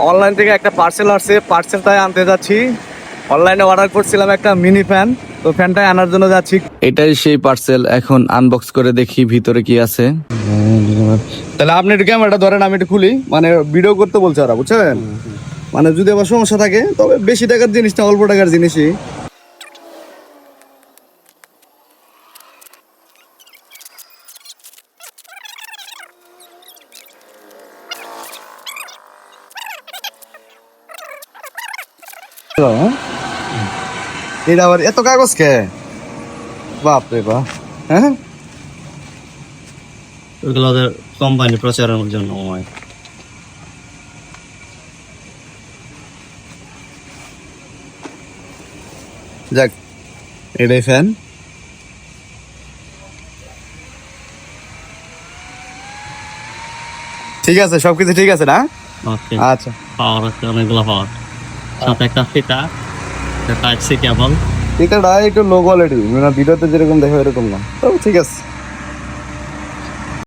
Online থেকে একটা parcel আসছে, পার্সেলটাই আনতে যাচ্ছি। অনলাইনে অর্ডার করছিলাম একটা মিনি ফ্যান, তো ফ্যানটাই আনার জন্য যাচ্ছি। এটাই সেই পার্সেল, এখন আনবক্স করে দেখি ভিতরে কি আছে। তাহলে আপনি একটু ক্যামেরাটা ধরেন, আমি একটু খুলি, মানে ভিডিও করতে বলছে ওরা, বুঝছেন? মানে যদি আবার সমস্যা থাকে, তবে বেশি টাকার জিনিস না, অল্প টাকার জিনিসই। এটা আবার এত কাগজ কে? বাপ রে বাপ। হ্যাঁ, ওইগুলো ওদের কোম্পানি প্রচারের জন্য হয়। যাক, এটাই ফ্যান। ঠিক আছে, সবকিছু ঠিক আছে না? ওকে, আচ্ছা, পাওয়ার আছে অনেকগুলো পাওয়ার, সাথে একটা ফিতা, একটা টাইপ সি কেবল। এটা একটু লো কোয়ালিটি, মানে ভিডিওতে যেরকম দেখো এরকম না, তবে ঠিক আছে।